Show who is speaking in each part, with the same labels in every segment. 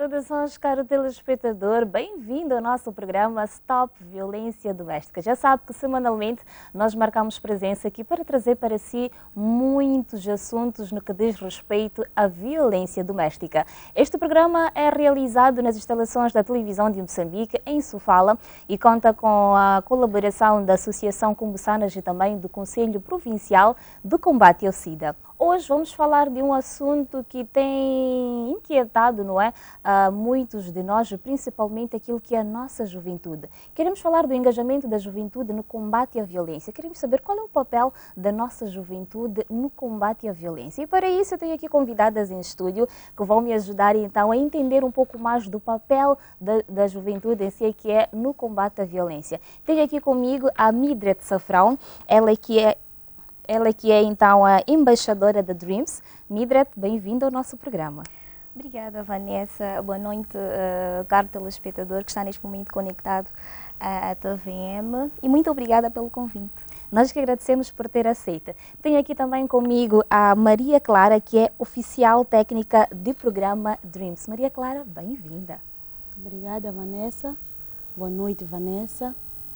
Speaker 1: Saudações, caro telespectador, bem-vindo ao nosso programa Stop Violência Doméstica. Já sabe que semanalmente nós marcamos presença aqui para trazer para si muitos assuntos no que diz respeito à violência doméstica. Este programa é realizado nas instalações da televisão de Moçambique, em Sofala, e conta com a colaboração da Associação Cumbuçanas e também do Conselho Provincial do Combate ao SIDA. Hoje vamos falar de um assunto que tem inquietado, não é? Muitos de nós, principalmente aquilo que é a nossa juventude. Queremos falar do engajamento da juventude no combate à violência. Queremos saber qual é o papel da nossa juventude no combate à violência. E para isso eu tenho aqui convidadas em estúdio que vão me ajudar então a entender um pouco mais do papel da juventude em si, que é no combate à violência. Tenho aqui comigo a Midret Safrão, ela que é então a embaixadora da Dreams. Midret, bem-vinda ao nosso programa.
Speaker 2: Obrigada, Vanessa. Boa noite, caro telespectador que está neste momento conectado à TVM, e muito obrigada pelo convite.
Speaker 1: Nós que agradecemos por ter aceito. Tenho aqui também comigo a Maria Clara, que é oficial técnica do programa Dreams. Maria Clara, bem-vinda.
Speaker 3: Obrigada, Vanessa. Boa noite, Vanessa.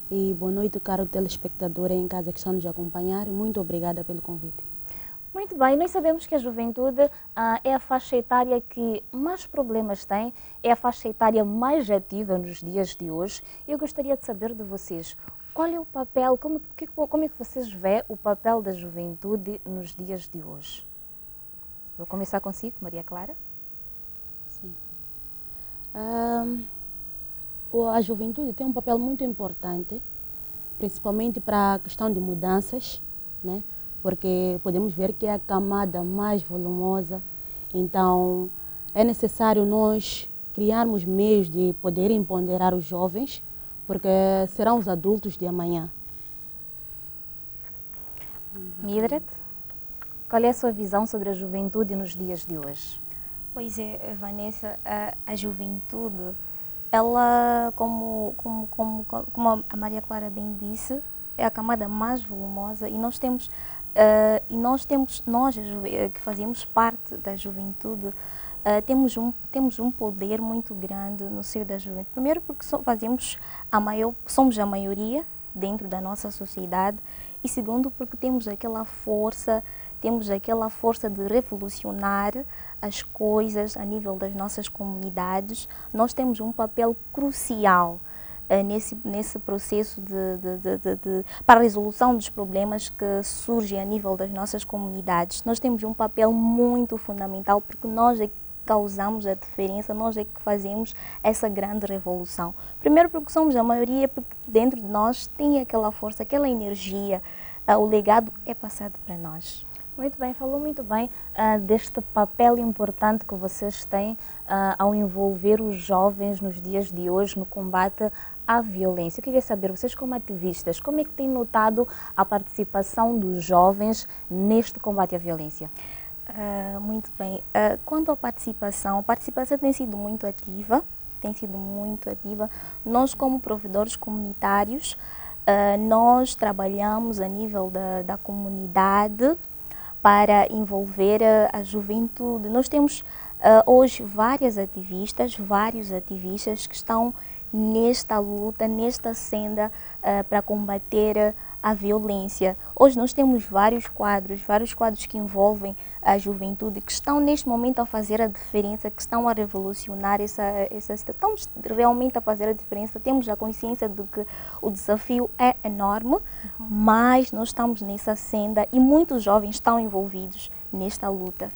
Speaker 3: E boa noite, caro telespectador em casa que está nos acompanhar. Muito obrigada pelo convite.
Speaker 1: Muito bem, nós sabemos que a juventude é a faixa etária que mais problemas tem, é a faixa etária mais ativa nos dias de hoje. Eu gostaria de saber de vocês, qual é o papel, como é que vocês veem o papel da juventude nos dias de hoje? Vou começar consigo, Maria Clara.
Speaker 3: Sim. A juventude tem um papel muito importante, principalmente para a questão de mudanças, né? Porque podemos ver que é a camada mais volumosa, então é necessário nós criarmos meios de poder empoderar os jovens, porque serão os adultos de amanhã.
Speaker 1: Midret, qual é a sua visão sobre a juventude nos dias de hoje?
Speaker 2: Pois é, Vanessa, a juventude, ela, como a Maria Clara bem disse, é a camada mais volumosa, e nós que fazemos parte da juventude, temos um poder muito grande no seio da juventude. Primeiro porque somos a maioria dentro da nossa sociedade, e segundo porque temos aquela força de revolucionar as coisas a nível das nossas comunidades. Nós temos um papel crucial nesse processo para a resolução dos problemas que surgem a nível das nossas comunidades. Nós temos um papel muito fundamental, porque nós é que causamos a diferença, nós é que fazemos essa grande revolução. Primeiro porque somos a maioria, porque dentro de nós tem aquela força, aquela energia, o legado é passado para nós.
Speaker 1: Muito bem, falou muito bem deste papel importante que vocês têm ao envolver os jovens nos dias de hoje no combate à violência. Eu queria saber, vocês como ativistas, como é que têm notado a participação dos jovens neste combate à violência?
Speaker 2: Muito bem. Quanto à participação, a participação tem sido muito ativa, Nós, como provedores comunitários, nós trabalhamos a nível da comunidade para envolver a juventude. Nós temos hoje vários ativistas que estão nesta luta, nesta senda para combater a violência. Hoje nós temos vários quadros que envolvem a juventude, que estão neste momento a fazer a diferença, que estão a revolucionar essa estamos realmente a fazer a diferença. Temos a consciência de que o desafio é enorme, mas nós estamos nessa senda e muitos jovens estão envolvidos nesta luta.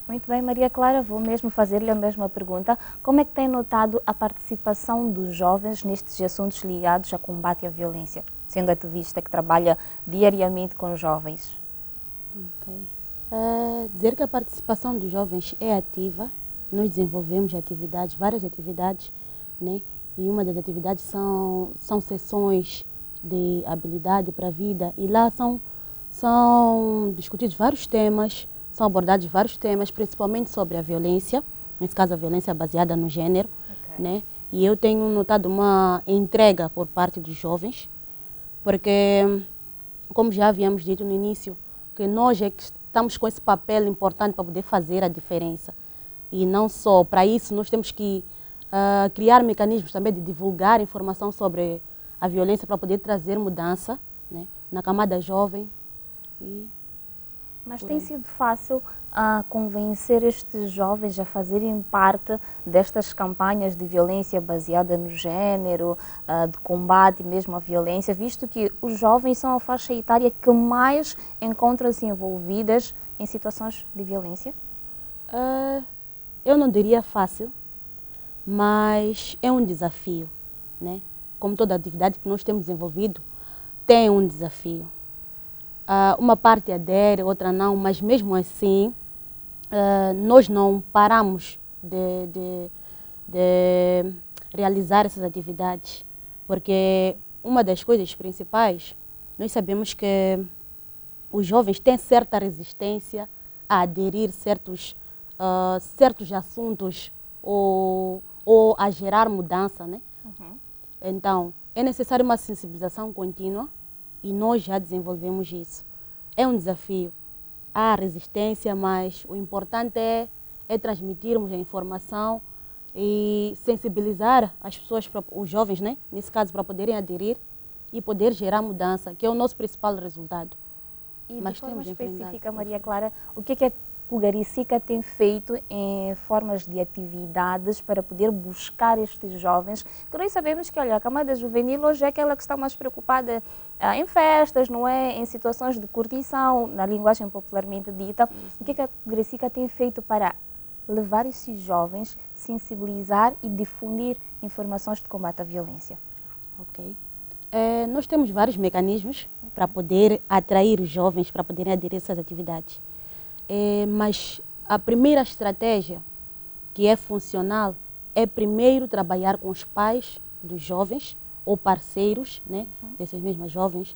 Speaker 1: Muito bem, Maria Clara, vou mesmo fazer-lhe a mesma pergunta. Como é que tem notado a participação dos jovens nestes assuntos ligados ao combate à violência, sendo ativista que trabalha diariamente com os jovens?
Speaker 3: Okay. Dizer que a participação dos jovens é ativa, nós desenvolvemos várias atividades, né? E uma das atividades são sessões de habilidade para a vida, e lá são discutidos vários temas, são abordados vários temas, principalmente sobre a violência, nesse caso a violência baseada no gênero, né? E eu tenho notado uma entrega por parte dos jovens, porque, como já havíamos dito no início, que nós é que estamos com esse papel importante para poder fazer a diferença. E não só, para isso nós temos que criar mecanismos também de divulgar informação sobre a violência para poder trazer mudança, né, na camada jovem.
Speaker 1: Mas tem sido fácil convencer estes jovens a fazerem parte destas campanhas de violência baseada no género, de combate mesmo à violência, visto que os jovens são a faixa etária que mais encontram-se envolvidas em situações de violência?
Speaker 3: Eu não diria fácil, mas é um desafio, né? Como toda atividade que nós temos desenvolvido, tem um desafio. Uma parte adere, outra não, mas mesmo assim, nós não paramos de realizar essas atividades, porque uma das coisas principais, nós sabemos que os jovens têm certa resistência a aderir certos assuntos ou a gerar mudança, né? Então, é necessário uma sensibilização contínua e nós já desenvolvemos isso. É um desafio. Há resistência, mas o importante é transmitirmos a informação e sensibilizar as pessoas, os jovens, né? Nesse caso, para poderem aderir e poder gerar mudança, que é o nosso principal resultado.
Speaker 1: E de forma específica, Maria Clara, o que é que o Garicica tem feito em formas de atividades para poder buscar estes jovens? Que nós sabemos que, olha, a camada juvenil hoje é aquela que está mais preocupada em festas, não é? Em situações de curtição, na linguagem popularmente dita. O que é que o Garicica tem feito para levar esses jovens, sensibilizar e difundir informações de combate à violência?
Speaker 3: Ok. Nós temos vários mecanismos para poder atrair os jovens para poderem aderir a essas atividades. Mas a primeira estratégia que é funcional é primeiro trabalhar com os pais dos jovens ou parceiros, né, desses mesmos jovens,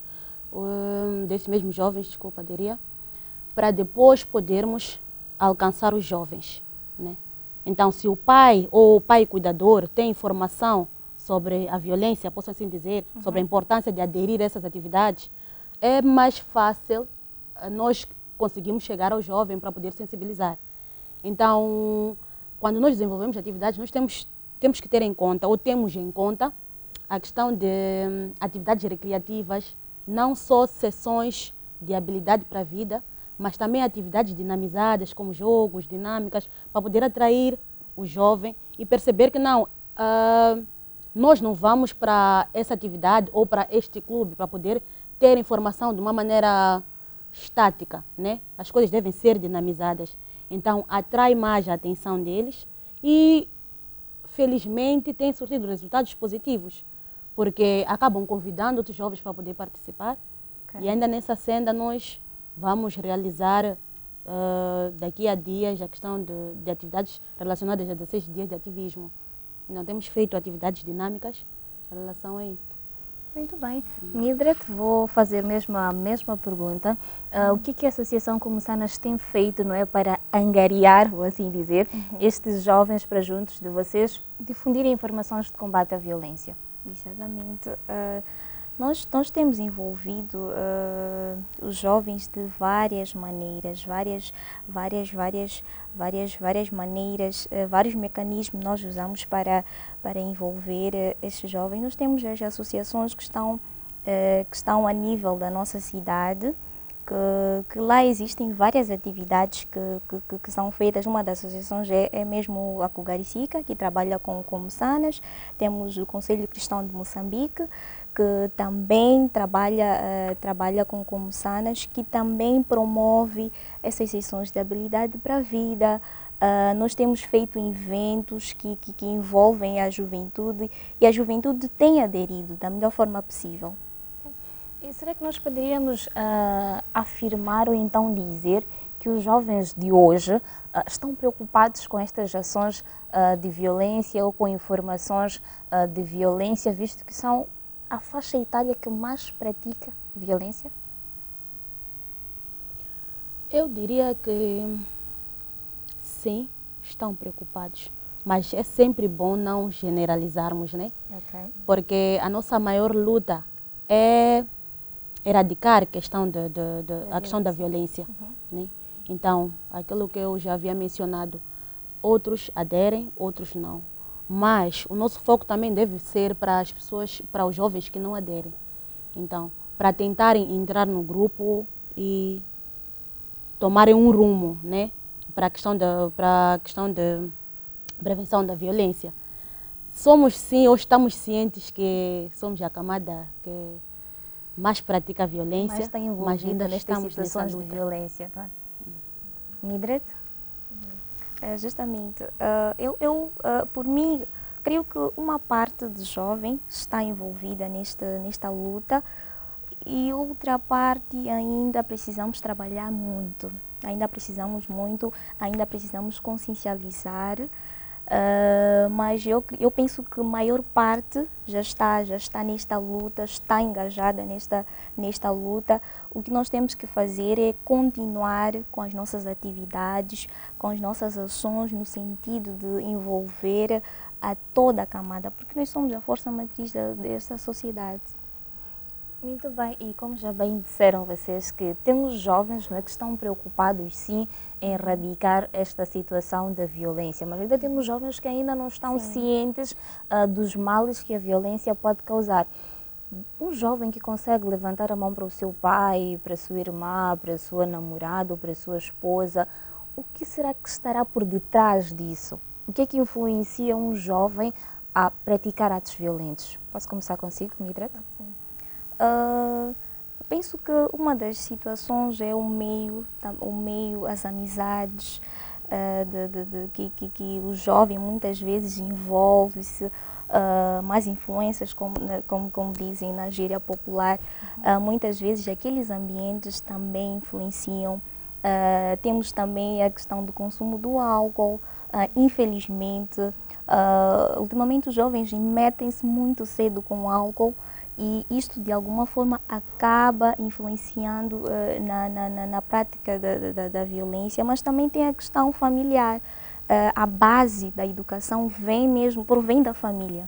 Speaker 3: diria, para depois podermos alcançar os jovens, né? Então, se o pai ou o pai cuidador tem informação sobre a violência, posso assim dizer, sobre a importância de aderir a essas atividades, é mais fácil nós conseguimos chegar ao jovem para poder sensibilizar. Então, quando nós desenvolvemos atividades, nós temos que ter em conta, ou temos em conta, a questão de atividades recreativas, não só sessões de habilidade para a vida, mas também atividades dinamizadas, como jogos, dinâmicas, para poder atrair o jovem e perceber que não, nós não vamos para essa atividade ou para este clube para poder ter informação de uma maneira estática, né? As coisas devem ser dinamizadas. Então, atrai mais a atenção deles e, felizmente, tem surtido resultados positivos, porque acabam convidando outros jovens para poder participar. Okay. E ainda nessa senda nós vamos realizar daqui a dias a questão de atividades relacionadas a 16 dias de ativismo. Então, temos feito atividades dinâmicas em relação a isso.
Speaker 1: Muito bem. Mildred, vou fazer mesmo a mesma pergunta. O que a Associação Comussanas tem feito, não é, para angariar, vou assim dizer, estes jovens para juntos de vocês difundirem informações de combate à violência?
Speaker 2: Exatamente. Nós temos envolvido os jovens de várias maneiras, várias maneiras, vários mecanismos nós usamos para envolver estes jovens. Nós temos as associações que estão a nível da nossa cidade, que lá existem várias atividades que são feitas. Uma das associações é mesmo a Cugaricica, que trabalha com Moçanas. Temos o Conselho Cristão de Moçambique, que também trabalha com Moçanas, que também promove essas sessões de habilidade para a vida. Nós temos feito eventos que envolvem a juventude e a juventude tem aderido da melhor forma possível.
Speaker 1: E será que nós poderíamos afirmar ou então dizer que os jovens de hoje estão preocupados com estas ações de violência ou com informações de violência, visto que são a faixa etária que mais pratica violência?
Speaker 3: Eu diria que sim, estão preocupados, mas é sempre bom não generalizarmos, né?
Speaker 1: Okay.
Speaker 3: Porque a nossa maior luta é erradicar a questão a questão da violência, né? Então, aquilo que eu já havia mencionado, outros aderem, outros não. Mas o nosso foco também deve ser para as pessoas, para os jovens que não aderem. Então, para tentarem entrar no grupo e tomarem um rumo, né, para a questão da prevenção da violência. Somos sim, ou estamos cientes que somos a camada que mais pratica a violência,
Speaker 1: Mas está envolvida nestas situações de violência. Tá? Mildred?
Speaker 2: Justamente, por mim, creio que uma parte de jovem está envolvida nesta luta e outra parte ainda precisamos trabalhar muito. Ainda precisamos consciencializar, mas eu penso que a maior parte já está nesta luta, está engajada nesta luta. O que nós temos que fazer é continuar com as nossas atividades, com as nossas ações, no sentido de envolver a toda a camada, porque nós somos a força matriz desta sociedade.
Speaker 1: Muito bem, e como já bem disseram vocês, que temos jovens, não é, que estão preocupados sim em erradicar esta situação da violência, mas ainda temos jovens que ainda não estão cientes dos males que a violência pode causar. Um jovem que consegue levantar a mão para o seu pai, para a sua irmã, para a sua namorada ou para a sua esposa, o que será que estará por detrás disso? O que é que influencia um jovem a praticar atos violentos? Posso começar consigo, Mildred?
Speaker 2: Sim. Penso que uma das situações é o meio, as amizades, que o jovem muitas vezes envolve-se, mais influências, como dizem na gíria popular. Muitas vezes aqueles ambientes também influenciam. Temos também a questão do consumo do álcool. Infelizmente, ultimamente os jovens metem-se muito cedo com o álcool. E isto, de alguma forma, acaba influenciando na prática da violência, mas também tem a questão familiar. A base da educação provém da família.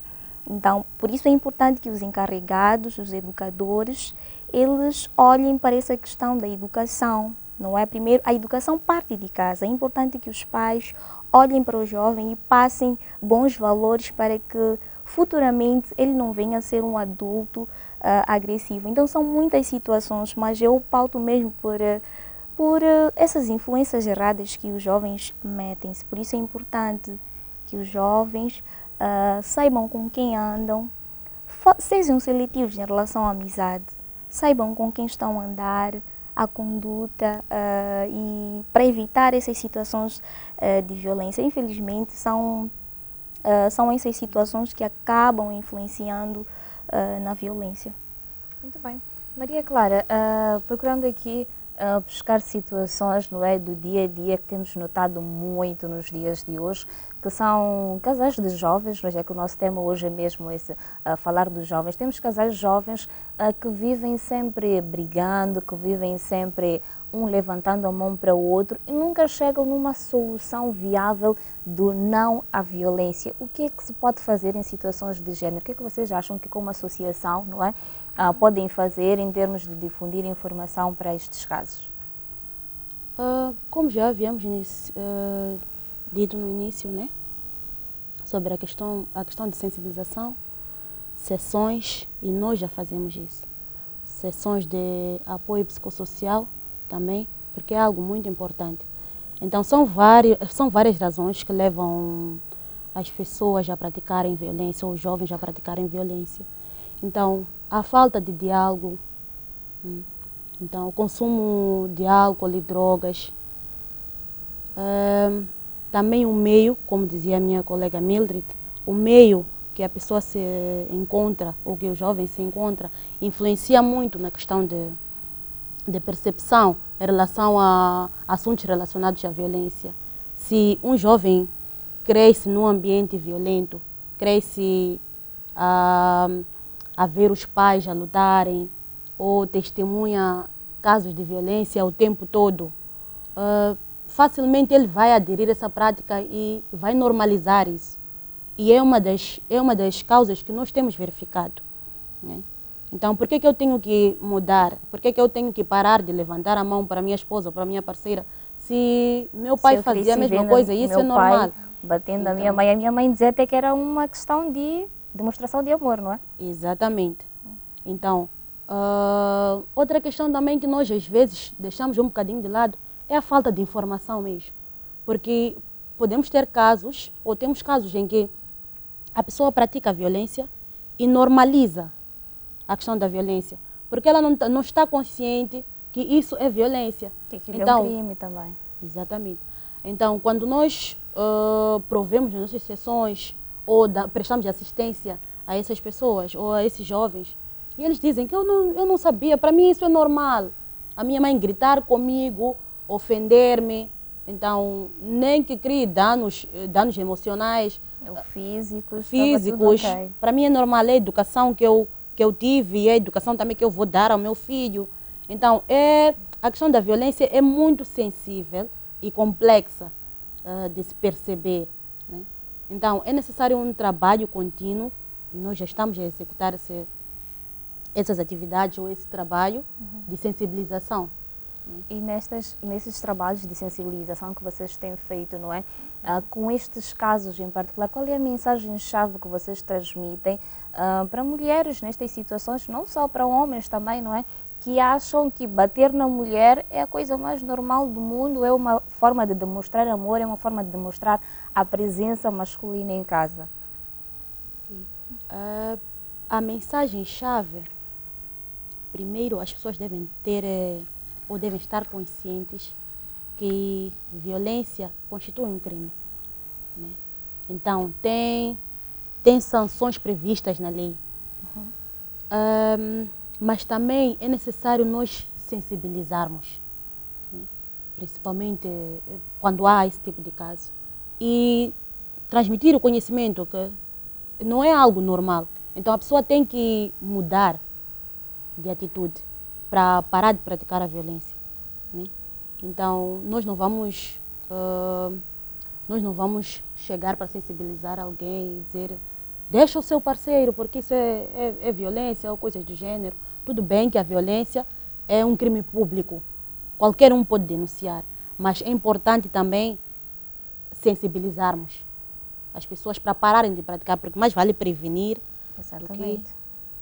Speaker 2: Então, por isso é importante que os encarregados, os educadores, eles olhem para essa questão da educação. Não é? Primeiro, a educação parte de casa. É importante que os pais olhem para o jovem e passem bons valores para que futuramente ele não venha a ser um adulto agressivo. Então são muitas situações, mas eu pauto mesmo por essas influências erradas que os jovens metem-se. Por isso é importante que os jovens saibam com quem andam, sejam seletivos em relação à amizade, saibam com quem estão a andar, a conduta, e para evitar essas situações de violência. Infelizmente são essas situações que acabam influenciando na violência.
Speaker 1: Muito bem. Maria Clara, procurando aqui buscar situações, não é, do dia a dia que temos notado muito nos dias de hoje, que são casais de jovens, mas é que o nosso tema hoje é mesmo esse, falar dos jovens. Temos casais jovens que vivem sempre brigando, que vivem sempre um levantando a mão para o outro e nunca chegam numa solução viável do não à violência. O que é que se pode fazer em situações de género? O que é que vocês acham que como associação, não é, podem fazer em termos de difundir informação para estes casos?
Speaker 3: Como já havíamos dito no início, né, sobre a questão de sensibilização, sessões, e nós já fazemos isso, sessões de apoio psicossocial também, porque é algo muito importante. Então são várias razões que levam as pessoas a praticarem violência, ou os jovens a praticarem violência. Então, a falta de diálogo, então o consumo de álcool e drogas, também o meio, como dizia a minha colega Mildred, o meio que a pessoa se encontra, ou que o jovem se encontra, influencia muito na questão de percepção em relação a assuntos relacionados à violência. Se um jovem cresce num ambiente violento, cresce a ver os pais a lutarem, ou testemunha casos de violência o tempo todo, facilmente ele vai aderir a essa prática e vai normalizar isso. E é uma das causas que nós temos verificado, né? Então, por que eu tenho que mudar? Por que eu tenho que parar de levantar a mão para minha esposa ou para minha parceira? Se meu pai fazia a mesma coisa, isso é normal.
Speaker 1: batendo a minha mãe dizia até que era uma questão de demonstração de amor, não é?
Speaker 3: Exatamente. Então, outra questão também que nós às vezes deixamos um bocadinho de lado é a falta de informação mesmo. Porque podemos ter casos, ou temos casos em que a pessoa pratica a violência e normaliza a questão da violência, porque ela não está consciente que isso é violência.
Speaker 1: Que aquilo é um crime também.
Speaker 3: Exatamente. Então, quando nós provemos nas nossas sessões ou prestamos assistência a essas pessoas ou a esses jovens, e eles dizem que eu não sabia, para mim isso é normal. A minha mãe gritar comigo, ofender-me, então nem que crie danos emocionais,
Speaker 1: Ou físicos,
Speaker 3: okay. Para mim é normal, é a educação que eu tive e é a educação também que eu vou dar ao meu filho. Então, a questão da violência é muito sensível e complexa de se perceber, né? Então, é necessário um trabalho contínuo, e nós já estamos a executar essas atividades ou esse trabalho de sensibilização.
Speaker 1: E nesses trabalhos de sensibilização que vocês têm feito, não é? Com estes casos em particular, qual é a mensagem-chave que vocês transmitem para mulheres nestas situações, não só para homens também, não é? Que acham que bater na mulher é a coisa mais normal do mundo, é uma forma de demonstrar amor, é uma forma de demonstrar a presença masculina em casa.
Speaker 3: A mensagem-chave, primeiro, as pessoas devem ter ou devem estar conscientes que violência constitui um crime, né? Então, tem sanções previstas na lei. Mas também é necessário nós sensibilizarmos, né? Principalmente quando há esse tipo de caso. E transmitir o conhecimento que não é algo normal. Então, a pessoa tem que mudar de atitude para parar de praticar a violência, né? Então, nós não vamos chegar para sensibilizar alguém e dizer deixa o seu parceiro, porque isso é violência ou coisas do gênero. Tudo bem que a violência é um crime público, qualquer um pode denunciar, mas é importante também sensibilizarmos as pessoas para pararem de praticar, porque mais vale prevenir do que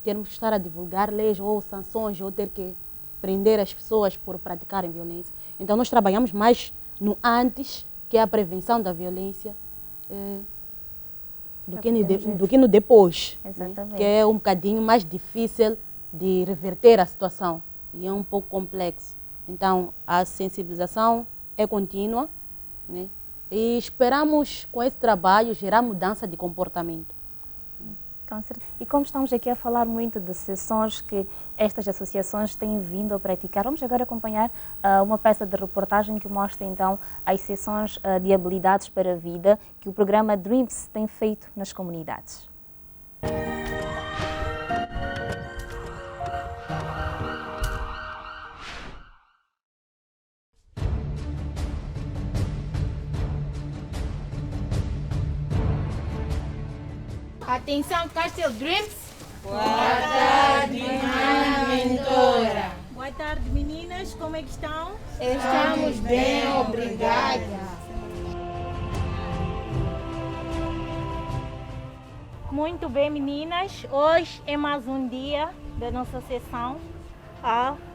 Speaker 3: termos que estar a divulgar leis ou sanções ou ter que prender as pessoas por praticarem violência. Então, nós trabalhamos mais no antes, que é a prevenção da violência, do que no depois, né? Que é um bocadinho mais difícil de reverter a situação e é um pouco complexo. Então, a sensibilização é contínua, né? E esperamos, com esse trabalho, gerar mudança de comportamento.
Speaker 1: E como estamos aqui a falar muito de sessões que estas associações têm vindo a praticar, vamos agora acompanhar uma peça de reportagem que mostra então as sessões de habilidades para a vida que o programa Dreams tem feito nas comunidades.
Speaker 4: Atenção, Castle Dreams! Boa tarde, minha mentora!
Speaker 5: Boa tarde, meninas, como é que estão?
Speaker 4: Estamos bem, obrigada!
Speaker 5: Muito bem, meninas, hoje é mais um dia da nossa sessão.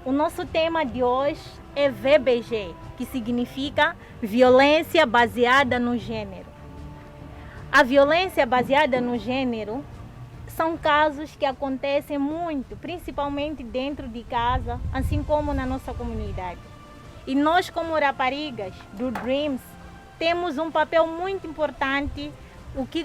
Speaker 5: O nosso tema de hoje é VBG, que significa Violência Baseada no Gênero. A violência baseada no gênero são casos que acontecem muito, principalmente dentro de casa, assim como na nossa comunidade. E nós, como raparigas do Dreams, temos um papel muito importante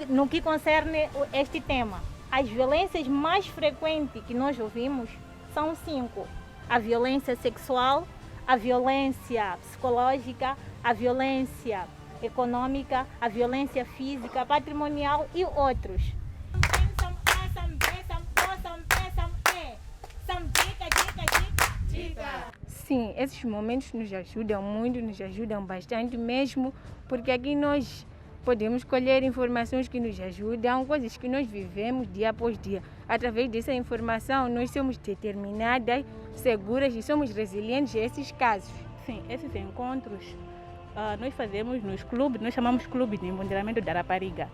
Speaker 5: no que concerne este tema. As violências mais frequentes que nós ouvimos são 5. A violência sexual, a violência psicológica, a violência econômica, a violência física, patrimonial e outros.
Speaker 6: Sim, esses momentos nos ajudam muito, nos ajudam bastante mesmo, porque aqui nós podemos colher informações que nos ajudam, coisas que nós vivemos dia após dia. Através dessa informação, nós somos determinadas, seguras e somos resilientes a esses casos.
Speaker 7: Sim, esses encontros
Speaker 6: nós fazemos nos clubes, nós chamamos clube de empoderamento da rapariga.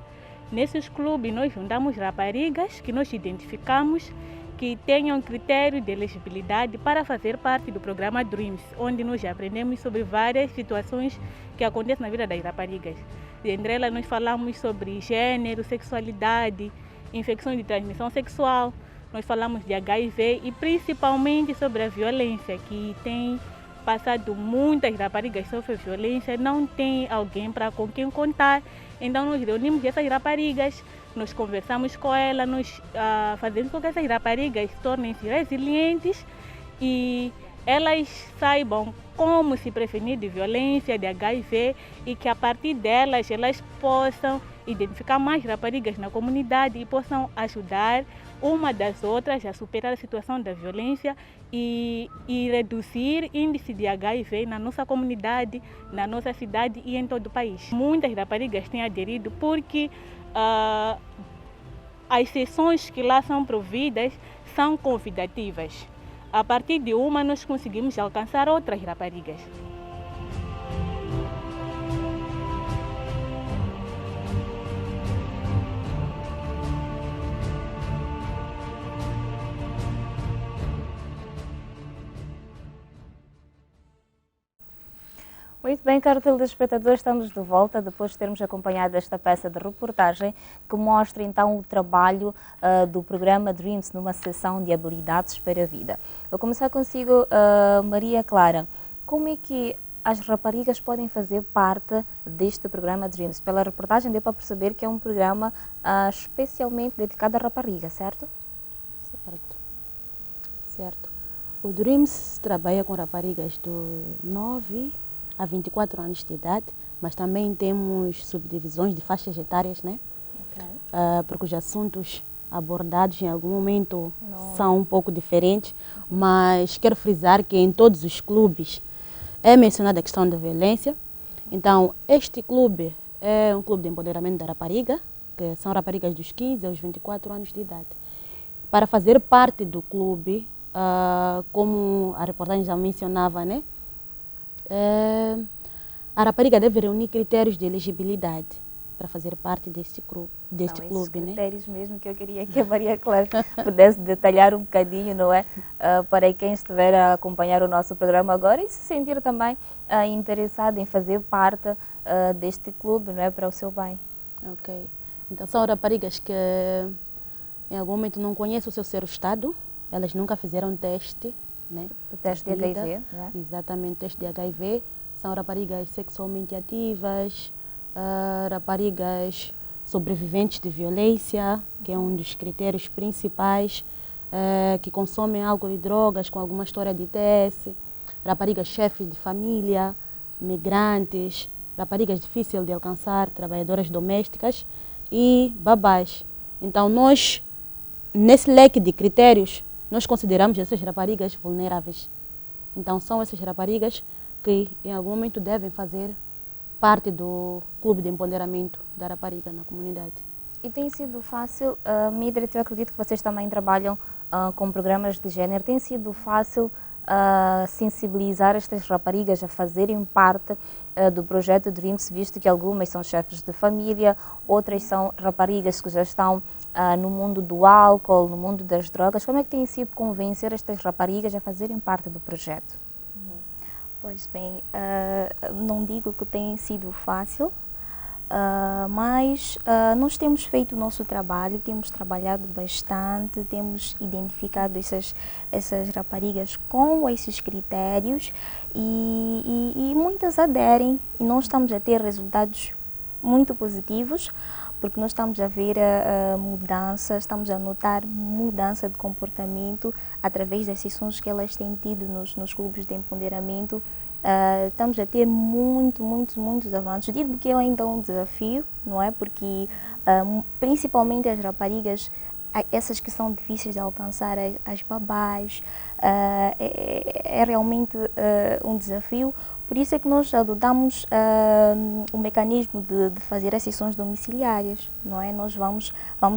Speaker 6: Nesses clubes nós juntamos raparigas que nós identificamos que tenham critérios de elegibilidade para fazer parte do programa Dreams, onde nós aprendemos sobre várias situações que acontecem na vida das raparigas. Entre elas nós falamos sobre gênero, sexualidade, infecções de transmissão sexual, nós falamos de HIV e principalmente sobre a violência, que tem passado muitas raparigas sofrem violência, não tem alguém com quem contar. Então nós reunimos essas raparigas, nós conversamos com elas, nós fazemos com que essas raparigas tornem-se resilientes e elas saibam como se prevenir de violência, de HIV e que a partir delas elas possam identificar mais raparigas na comunidade e possam ajudar uma das outras a superar a situação da violência e reduzir índice de HIV na nossa comunidade, na nossa cidade e em todo o país. Muitas raparigas têm aderido porque as sessões que lá são providas são convidativas. A partir de uma nós conseguimos alcançar outras raparigas.
Speaker 1: Muito bem, caro telespectador, estamos de volta depois de termos acompanhado esta peça de reportagem que mostra então o trabalho do programa Dreams numa sessão de habilidades para a vida. Vou começar consigo, Maria Clara. Como é que as raparigas podem fazer parte deste programa Dreams? Pela reportagem deu para perceber que é um programa especialmente dedicado à rapariga, certo?
Speaker 3: Certo. O Dreams trabalha com raparigas de 9 a 24 anos de idade, mas também temos subdivisões de faixas etárias, né? Okay. Porque os assuntos abordados em algum momento são um pouco diferentes, mas quero frisar que em todos os clubes é mencionada a questão da violência. Então, este clube é um clube de empoderamento da rapariga, que são raparigas dos 15 aos 24 anos de idade. Para fazer parte do clube, como a reportagem já mencionava, né? A rapariga deve reunir critérios de elegibilidade para fazer parte deste clube, né?
Speaker 1: Critérios mesmo que eu queria que a Maria Clara pudesse detalhar um bocadinho, não é? Para quem estiver a acompanhar o nosso programa agora e se sentir também interessado em fazer parte deste clube, não é? Para o seu bem.
Speaker 3: Ok. Então são raparigas que em algum momento não conhecem o seu ser-estado, elas nunca fizeram teste, né?
Speaker 1: O teste de HIV, não é?
Speaker 3: Exatamente, o teste de HIV. São raparigas sexualmente ativas, raparigas sobreviventes de violência, que é um dos critérios principais, que consomem álcool e drogas com alguma história de ITS, raparigas chefes de família, migrantes, raparigas difíceis de alcançar, trabalhadoras domésticas e babás. Então nós, nesse leque de critérios, nós consideramos essas raparigas vulneráveis. Então, são essas raparigas que, em algum momento, devem fazer parte do clube de empoderamento da rapariga na comunidade.
Speaker 1: E tem sido fácil, Mildred, eu acredito que vocês também trabalham com programas de género, tem sido fácil sensibilizar estas raparigas a fazerem parte do projeto Dreams, visto que algumas são chefes de família, outras são raparigas que já estão no mundo do álcool, no mundo das drogas. Como é que tem sido convencer estas raparigas a fazerem parte do projeto?
Speaker 2: Pois bem, não digo que tem sido fácil, mas nós temos feito o nosso trabalho, temos trabalhado bastante, temos identificado essas raparigas com esses critérios e muitas aderem e nós estamos a ter resultados muito positivos, porque nós estamos a ver mudanças, estamos a notar mudança de comportamento através das sessões que elas têm tido nos clubes de empoderamento. Estamos a ter muitos avanços. Digo que é ainda um desafio, não é? Porque principalmente as raparigas, essas que são difíceis de alcançar, as babás, é realmente um desafio, Por isso é que nós adotamos o mecanismo de fazer as sessões domiciliárias, não é? Nós vamos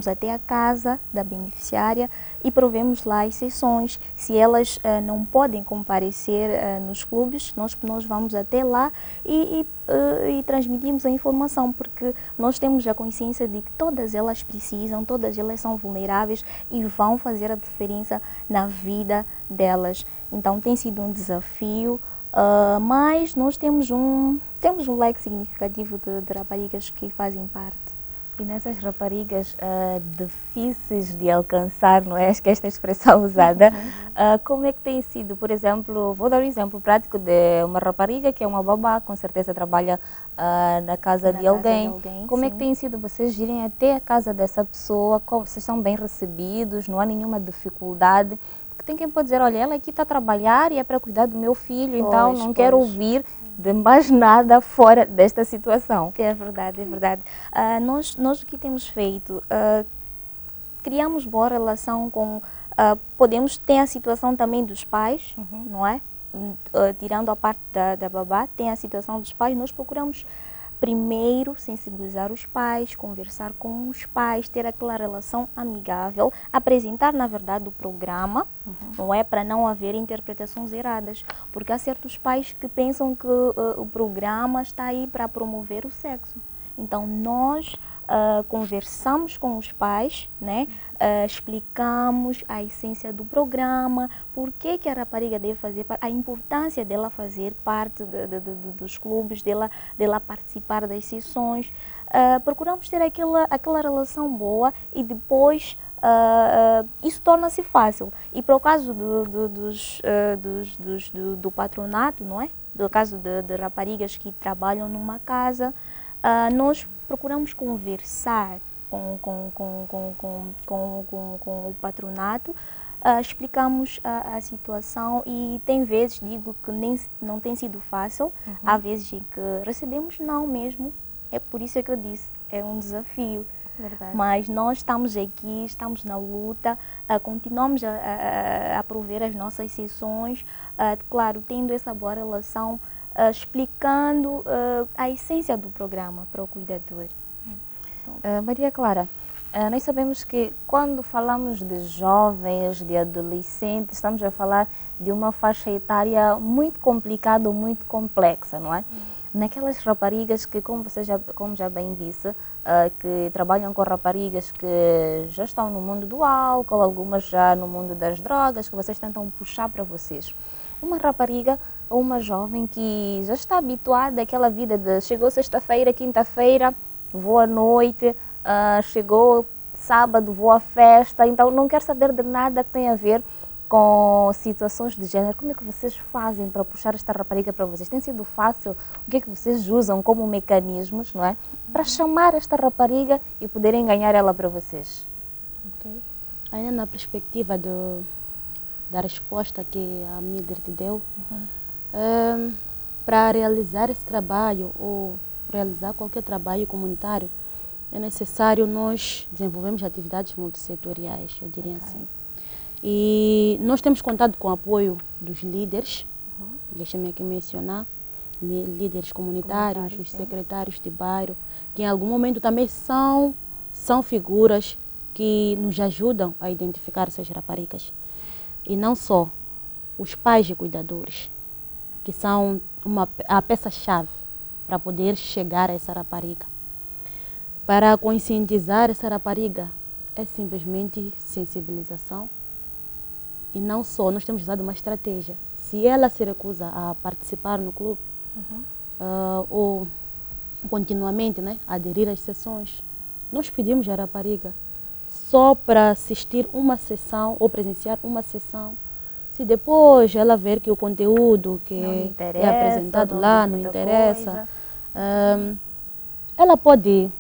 Speaker 2: até a casa da beneficiária e provemos lá as sessões. Se elas não podem comparecer nos clubes, nós vamos até lá e transmitimos a informação, porque nós temos a consciência de que todas elas precisam, todas elas são vulneráveis e vão fazer a diferença na vida delas. Então tem sido um desafio. Mas nós temos um leque significativo de raparigas que fazem parte.
Speaker 1: E nessas raparigas difíceis de alcançar, não é? Acho que esta expressão usada. Como é que tem sido? Por exemplo, vou dar um exemplo prático de uma rapariga que é uma babá, com certeza trabalha na casa de alguém. Como é que tem sido vocês irem até a casa dessa pessoa? Vocês são bem recebidos? Não há nenhuma dificuldade? Tem quem pode dizer, olha, ela aqui está a trabalhar e é para cuidar do meu filho, então não quero ouvir de mais nada fora desta situação.
Speaker 2: É verdade, é verdade. Nós o que temos feito, criamos boa relação com... podemos ter a situação também dos pais, não é? Tirando a parte da babá, tem a situação dos pais, nós procuramos primeiro sensibilizar os pais, conversar com os pais, ter aquela relação amigável, apresentar na verdade o programa, não é, para não haver interpretações erradas, porque há certos pais que pensam que o programa está aí para promover o sexo. Então nós conversamos com os pais, né? Explicamos a essência do programa, por que a rapariga deve fazer, a importância dela fazer parte dos clubes, dela participar das sessões. Procuramos ter aquela relação boa e depois isso torna-se fácil. E para o caso do patronato, não é? Do caso de raparigas que trabalham numa casa, nós procuramos conversar com o patronato, explicamos a situação e tem vezes, digo que não tem sido fácil, há vezes em que recebemos não mesmo, é por isso que eu disse, é um desafio.
Speaker 1: Verdade.
Speaker 2: Mas nós estamos aqui, estamos na luta, continuamos a prover as nossas sessões, claro, tendo essa boa relação, explicando a essência do programa para o cuidador.
Speaker 1: Maria Clara, nós sabemos que quando falamos de jovens, de adolescentes, estamos a falar de uma faixa etária muito complicada, muito complexa, não é? Naquelas raparigas que, como já bem disse, que trabalham com raparigas que já estão no mundo do álcool, algumas já no mundo das drogas, que vocês tentam puxar para vocês. Uma rapariga ou uma jovem que já está habituada àquela vida de chegou sexta-feira, quinta-feira, vou à noite, chegou sábado, vou à festa, então não quer saber de nada que tenha a ver com situações de género. Como é que vocês fazem para puxar esta rapariga para vocês? Tem sido fácil? O que é que vocês usam como mecanismos, não é? Para chamar esta rapariga e poderem ganhar ela para vocês?
Speaker 3: Okay. Ainda na perspectiva da resposta que a Mildred deu, para realizar esse trabalho ou realizar qualquer trabalho comunitário, é necessário nós desenvolvermos atividades multissetoriais, eu diria assim. E nós temos contado com o apoio dos líderes, deixa-me aqui mencionar, líderes comunitários, os secretários de bairro, que em algum momento também são figuras que nos ajudam a identificar essas raparigas. E não só, os pais de cuidadores, que são a peça-chave para poder chegar a essa rapariga. Para conscientizar essa rapariga, é simplesmente sensibilização. E não só, nós temos usado uma estratégia. Se ela se recusa a participar no clube, ou continuamente, né, aderir às sessões, nós pedimos à rapariga só para assistir uma sessão ou presenciar uma sessão. Se depois ela ver que o conteúdo que é apresentado lá não interessa, ela pode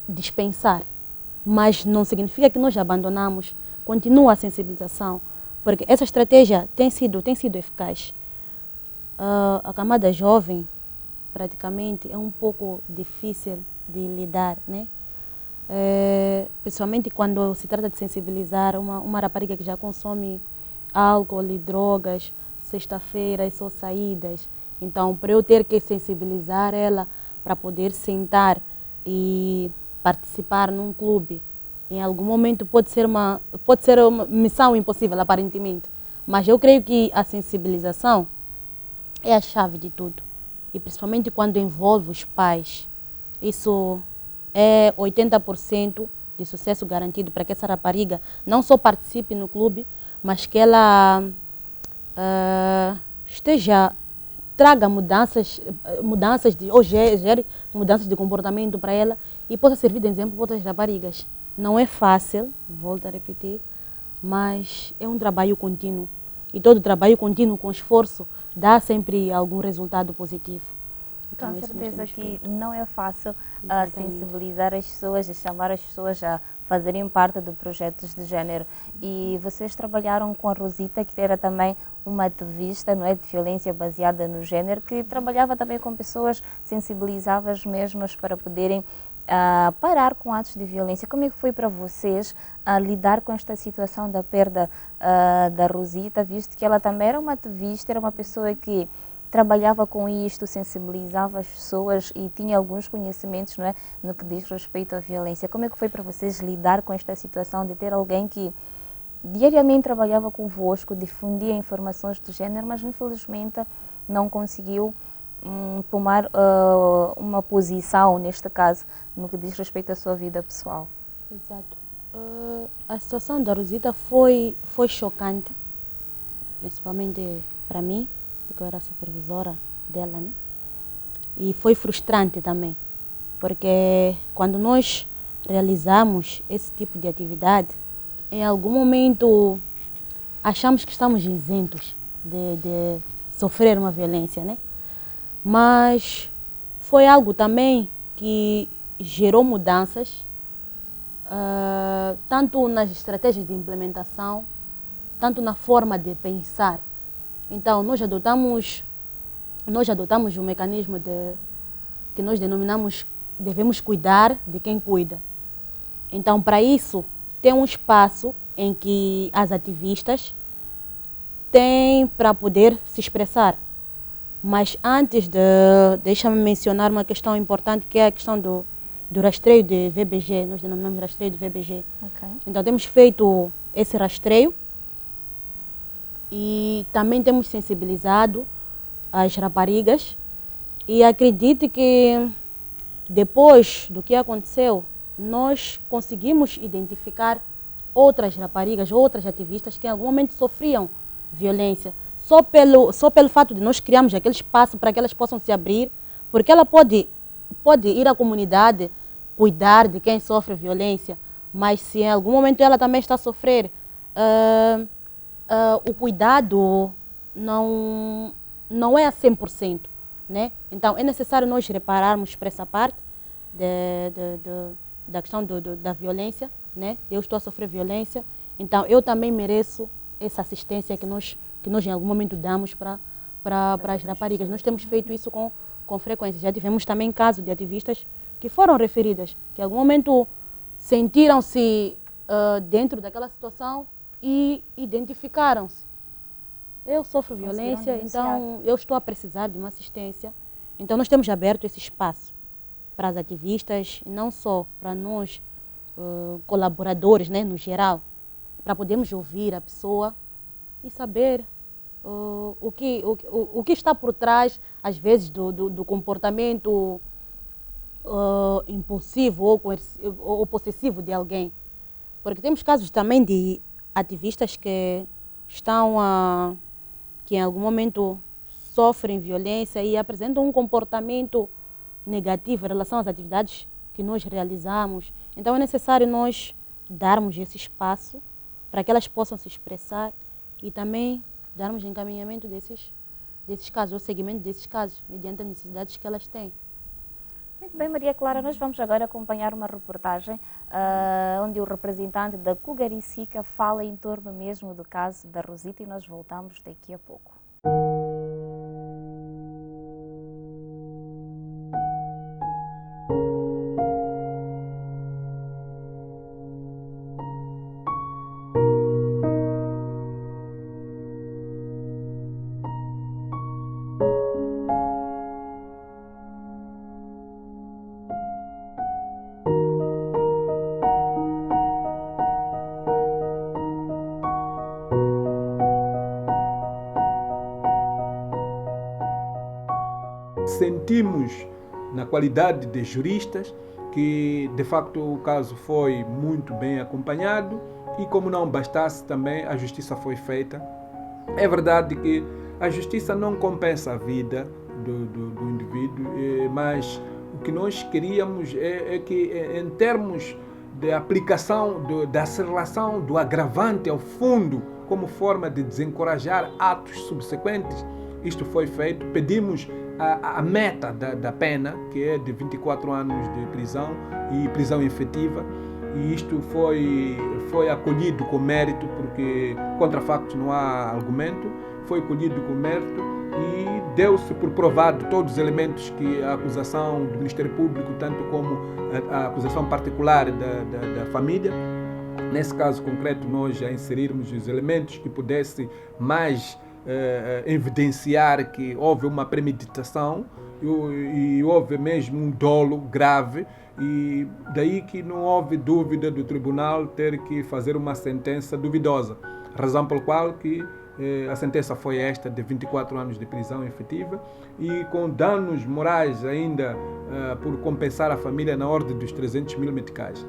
Speaker 3: dispensar, mas não significa que nós abandonamos. Continua a sensibilização, porque essa estratégia tem sido eficaz. A camada jovem, praticamente, é um pouco difícil de lidar, né? Principalmente quando se trata de sensibilizar uma rapariga que já consome álcool e drogas, sexta-feira, só saídas, Então, para eu ter que sensibilizar ela para poder sentar e participar num clube, em algum momento pode ser uma missão impossível, aparentemente. Mas eu creio que a sensibilização é a chave de tudo. E principalmente quando envolve os pais. Isso é 80% de sucesso garantido para que essa rapariga não só participe no clube, mas que ela traga ou gere mudanças de comportamento para ela e possa servir de exemplo para outras raparigas. Não é fácil, volto a repetir, mas é um trabalho contínuo. E todo trabalho contínuo com esforço dá sempre algum resultado positivo.
Speaker 1: Com
Speaker 3: Então,
Speaker 1: certeza que
Speaker 3: feito.
Speaker 1: não é fácil
Speaker 3: Exatamente.
Speaker 1: sensibilizar as pessoas e chamar as pessoas a fazerem parte de projetos de género. E vocês trabalharam com a Rosita, que era também uma ativista, não é, de violência baseada no género, que trabalhava também com pessoas sensibilizáveis mesmas para poderem parar com atos de violência. Como é que foi para vocês lidar com esta situação da perda da Rosita, visto que ela também era uma ativista, era uma pessoa que trabalhava com isto, sensibilizava as pessoas e tinha alguns conhecimentos, não é, no que diz respeito à violência. Como é que foi para vocês lidar com esta situação de ter alguém que diariamente trabalhava convosco, difundia informações do género, mas infelizmente não conseguiu tomar uma posição, neste caso, no que diz respeito à sua vida pessoal?
Speaker 3: Exato. A situação da Rosita foi chocante, principalmente para mim, porque eu era supervisora dela, né? E foi frustrante também, porque quando nós realizamos esse tipo de atividade, em algum momento achamos que estamos isentos de sofrer uma violência, né? Mas foi algo também que gerou mudanças, tanto nas estratégias de implementação, tanto na forma de pensar. Então, nós adotamos um mecanismo que nós denominamos devemos cuidar de quem cuida. Então, para isso, tem um espaço em que as ativistas têm para poder se expressar. Mas antes deixa-me mencionar uma questão importante, que é a questão do rastreio de VBG, nós denominamos rastreio de VBG.
Speaker 1: Okay.
Speaker 3: Então, temos feito esse rastreio e também temos sensibilizado as raparigas e acredito que depois do que aconteceu, nós conseguimos identificar outras raparigas, outras ativistas que em algum momento sofriam violência. Só pelo fato de nós criarmos aquele espaço para que elas possam se abrir, porque ela pode ir à comunidade, cuidar de quem sofre violência, mas se em algum momento ela também está a sofrer, o cuidado não é a 100%, né? Então é necessário nós repararmos para essa parte da questão da violência, né? Eu estou a sofrer violência, então eu também mereço essa assistência que nós em algum momento damos para as raparigas. Nós temos feito isso com frequência. Já tivemos também casos de ativistas que foram referidas, que em algum momento sentiram-se dentro daquela situação e identificaram-se. Eu sofro violência, então eu estou a precisar de uma assistência. Então nós temos aberto esse espaço para as ativistas, não só para nós, colaboradores, né, no geral, para podermos ouvir a pessoa e saber o que está por trás, às vezes, do comportamento impulsivo ou possessivo de alguém. Porque temos casos também de ativistas que que em algum momento sofrem violência e apresentam um comportamento negativo em relação às atividades que nós realizamos. Então é necessário nós darmos esse espaço para que elas possam se expressar e também darmos encaminhamento desses casos, ou seguimento desses casos, mediante as necessidades que elas têm.
Speaker 1: Muito bem, Maria Clara, nós vamos agora acompanhar uma reportagem onde o representante da Cugaricica fala em torno mesmo do caso da Rosita e nós voltamos daqui a pouco.
Speaker 7: sentimos, na qualidade de juristas, que de facto o caso foi muito bem acompanhado e, como não bastasse, também a justiça foi feita. É verdade que a justiça não compensa a vida do indivíduo, mas o que nós queríamos é que, em termos de aplicação da aceleração do agravante ao fundo, como forma de desencorajar atos subsequentes, isto foi feito. Pedimos a meta da pena, que é de 24 anos de prisão e prisão efetiva, e isto foi acolhido com mérito, porque contra factos não há argumento, foi acolhido com mérito e deu-se por provado todos os elementos que a acusação do Ministério Público, tanto como a acusação particular da família. Nesse caso concreto, nós já inserirmos os elementos que pudessem mais evidenciar que houve uma premeditação e houve mesmo um dolo grave, e daí que não houve dúvida do tribunal ter que fazer uma sentença duvidosa, razão pela qual que a sentença foi esta, de 24 anos de prisão efetiva e com danos morais ainda por compensar a família na ordem dos 300 mil meticais.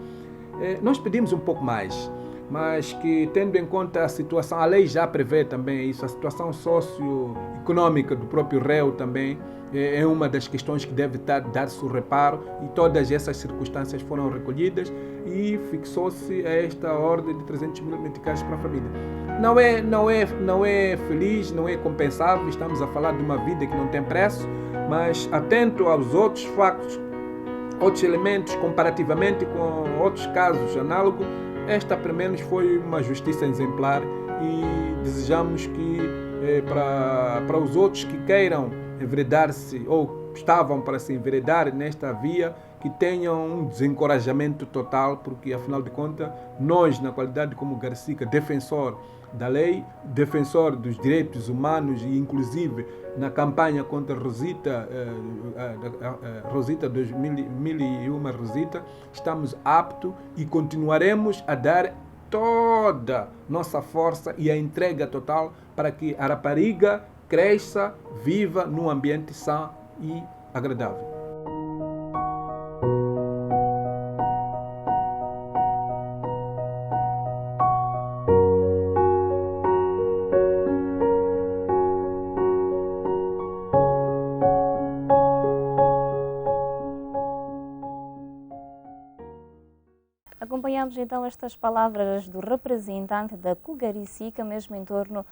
Speaker 7: Nós pedimos um pouco mais, mas que, tendo em conta a situação, a lei já prevê também isso, a situação socioeconômica do próprio réu também é uma das questões que deve dar-se o reparo, e todas essas circunstâncias foram recolhidas e fixou-se a esta ordem de 300 mil meticais para a família. Não é feliz, não é compensável, estamos a falar de uma vida que não tem preço, mas atento aos outros factos, outros elementos, comparativamente com outros casos análogos, esta pelo menos foi uma justiça exemplar, e desejamos que para os outros que queiram enveredar-se ou estavam para se enveredar nesta via, que tenham um desencorajamento total, porque afinal de contas nós, na qualidade como Garcica, defensor da lei, defensor dos direitos humanos, e inclusive na campanha contra Rosita 2001 Rosita, estamos aptos e continuaremos a dar toda nossa força e a entrega total para que a rapariga cresça, viva num ambiente são e agradável.
Speaker 1: Acompanhamos então estas palavras do representante da Cugaricica, mesmo em torno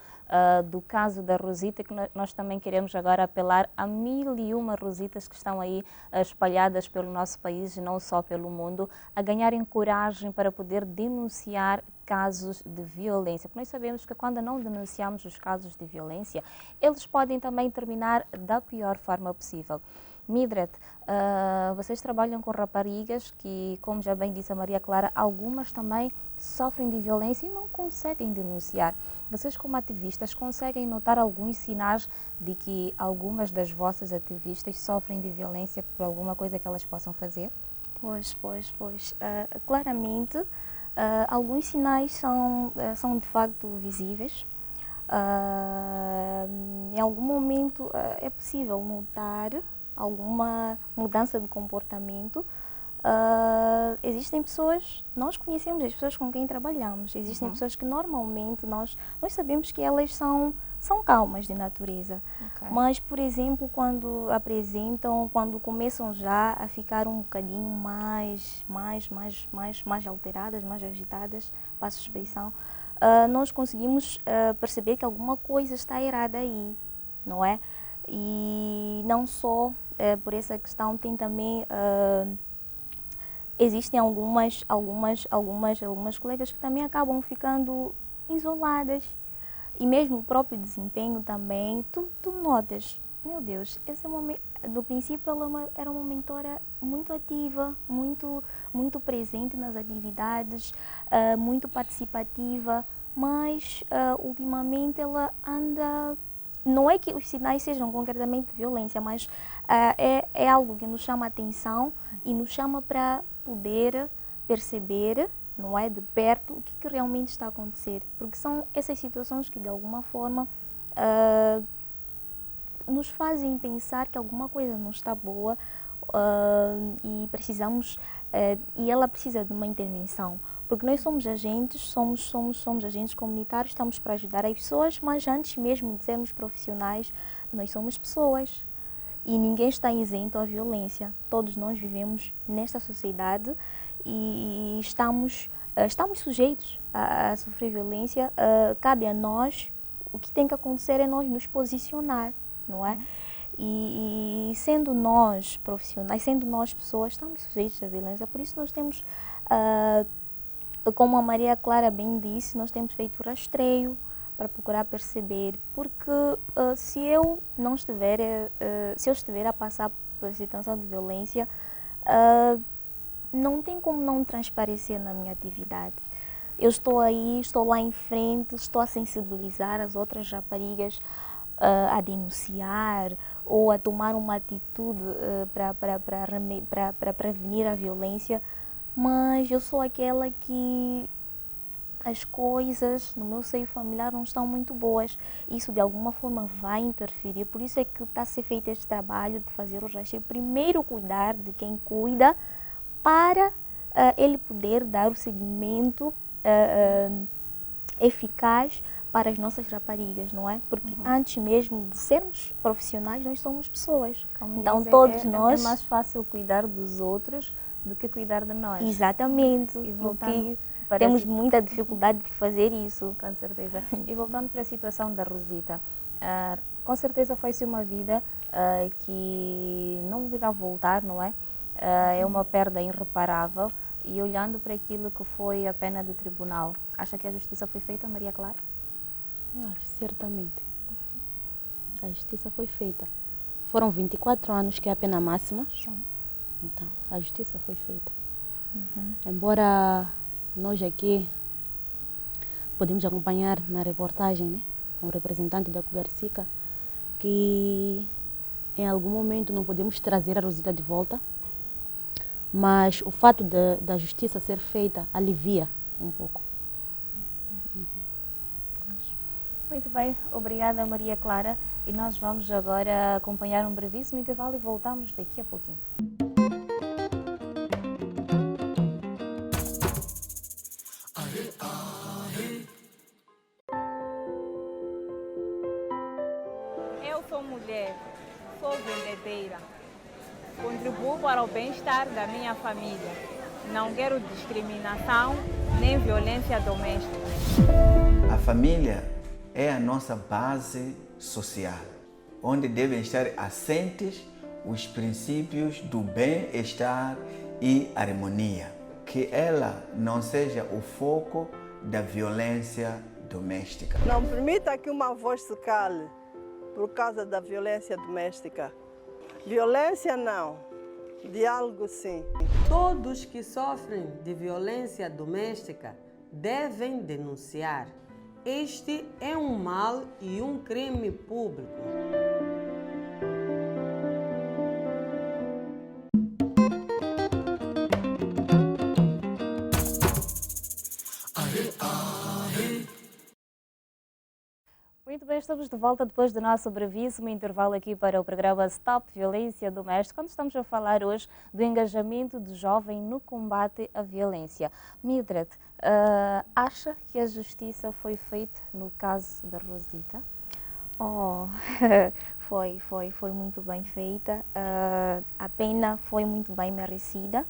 Speaker 1: do caso da Rosita, que nós também queremos agora apelar a 1001 Rositas que estão aí espalhadas pelo nosso país e não só pelo mundo, a ganharem coragem para poder denunciar casos de violência, porque nós sabemos que quando não denunciamos os casos de violência, eles podem também terminar da pior forma possível. Mildred, vocês trabalham com raparigas que, como já bem disse a Maria Clara, algumas também sofrem de violência e não conseguem denunciar. Vocês, como ativistas, conseguem notar alguns sinais de que algumas das vossas ativistas sofrem de violência por alguma coisa que elas possam fazer?
Speaker 2: Pois. Claramente, alguns sinais são de facto visíveis. Em algum momento é possível notar alguma mudança de comportamento. Existem pessoas, nós conhecemos as pessoas com quem trabalhamos, existem pessoas que normalmente nós sabemos que elas são calmas de natureza, mas, por exemplo, quando começam já a ficar um bocadinho mais alteradas, mais agitadas, passo a expressão, nós conseguimos perceber que alguma coisa está errada aí, não é? E não só por essa questão, tem também existem algumas colegas que também acabam ficando isoladas, e mesmo o próprio desempenho também, tu notas, meu Deus, esse momento, do princípio ela era uma mentora muito ativa, muito presente nas atividades, muito participativa, mas ultimamente ela anda. Não é que os sinais sejam concretamente de violência, mas é algo que nos chama a atenção e nos chama para poder perceber, não é, de perto, o que realmente está a acontecer. Porque são essas situações que, de alguma forma, nos fazem pensar que alguma coisa não está boa e precisamos, e ela precisa de uma intervenção. Porque nós somos agentes, somos agentes comunitários, estamos para ajudar as pessoas, mas antes mesmo de sermos profissionais, nós somos pessoas. E ninguém está isento à violência. Todos nós vivemos nesta sociedade e estamos sujeitos a sofrer violência. Cabe a nós, o que tem que acontecer é nós nos posicionar, não é? E sendo nós profissionais, sendo nós pessoas, estamos sujeitos à violência. Por isso nós temos, como a Maria Clara bem disse, nós temos feito rastreio para procurar perceber, porque se eu estiver a passar por situação de violência, não tem como não transparecer na minha atividade. Eu estou aí, estou lá em frente, estou a sensibilizar as outras raparigas a denunciar ou a tomar uma atitude para prevenir a violência, mas eu sou aquela que as coisas no meu seio familiar não estão muito boas. Isso de alguma forma vai interferir, por isso é que está a ser feito este trabalho de fazer o rastreio. Primeiro cuidar de quem cuida, para ele poder dar o seguimento eficaz para as nossas raparigas, não é? Porque antes mesmo de sermos profissionais, nós somos pessoas.
Speaker 1: Como
Speaker 2: então
Speaker 1: dizem,
Speaker 2: todos nós...
Speaker 1: É mais fácil cuidar dos outros do que cuidar de nós.
Speaker 2: Exatamente.
Speaker 1: E voltando
Speaker 2: temos muita dificuldade de fazer isso.
Speaker 1: Com certeza. E voltando para a situação da Rosita, com certeza foi-se uma vida que não irá voltar, não é? É uma perda irreparável. E olhando para aquilo que foi a pena do tribunal, acha que a justiça foi feita, Maria Clara?
Speaker 3: Certamente. A justiça foi feita. Foram 24 anos que é a pena máxima.
Speaker 1: Sim.
Speaker 3: Então, a justiça foi feita. Embora nós aqui podemos acompanhar na reportagem, né, com o representante da Cugarcica, que em algum momento não podemos trazer a Rosita de volta, mas o fato da justiça ser feita alivia um pouco.
Speaker 1: Muito bem, obrigada Maria Clara. E nós vamos agora acompanhar um brevíssimo intervalo e voltamos daqui a pouquinho.
Speaker 6: Eu sou mulher, sou verdadeira. Contribuo para o bem-estar da minha família. Não quero discriminação nem violência doméstica.
Speaker 8: A família é a nossa base social, onde devem estar assentes os princípios do bem-estar e harmonia. Que ela não seja o foco da violência doméstica.
Speaker 9: Não permita que uma voz se cale por causa da violência doméstica. Violência não, diálogo sim.
Speaker 10: Todos que sofrem de violência doméstica devem denunciar. Este é um mal e um crime público.
Speaker 1: Muito bem, estamos de volta depois do nosso brevíssimo intervalo aqui para o programa Stop Violência Doméstica, onde estamos a falar hoje do engajamento do jovem no combate à violência. Mildred, acha que a justiça foi feita no caso da Rosita?
Speaker 2: Foi muito bem feita. A pena foi muito bem merecida.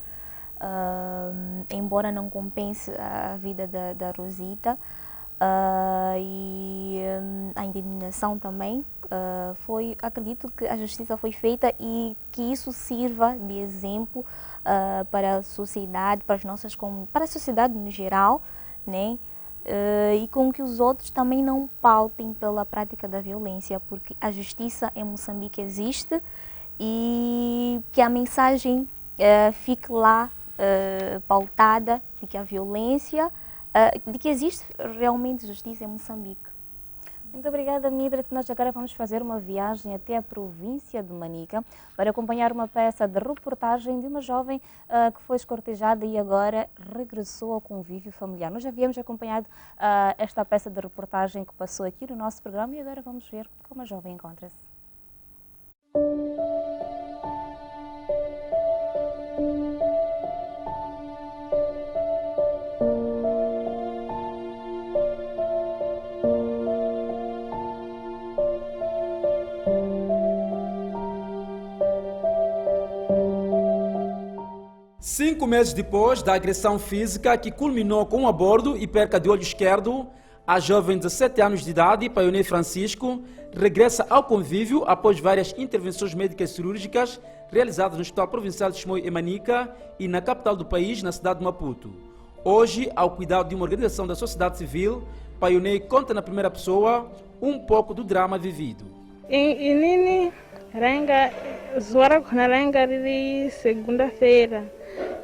Speaker 2: Embora não compense a vida da Rosita, e a indenização também, acredito que a justiça foi feita e que isso sirva de exemplo para a sociedade, para a sociedade no geral, né? E com que os outros também não pautem pela prática da violência, porque a justiça em Moçambique existe e que a mensagem fique lá pautada de que a violência, de que existe realmente justiça em Moçambique.
Speaker 1: Muito obrigada, Mildred. Nós agora vamos fazer uma viagem até a província de Manica para acompanhar uma peça de reportagem de uma jovem que foi escortejada e agora regressou ao convívio familiar. Nós já havíamos acompanhado esta peça de reportagem que passou aqui no nosso programa e agora vamos ver como a jovem encontra-se.
Speaker 11: Cinco meses depois da agressão física que culminou com um aborto e perca de olho esquerdo, a jovem de 17 anos de idade, Paionê Francisco, regressa ao convívio após várias intervenções médicas cirúrgicas realizadas no Hospital Provincial de Chimoio e Manica e na capital do país, na cidade de Maputo. Hoje, ao cuidado de uma organização da sociedade civil, Paionê conta na primeira pessoa um pouco do drama vivido.
Speaker 12: Inini renga zoara kuna renga riri segunda-feira.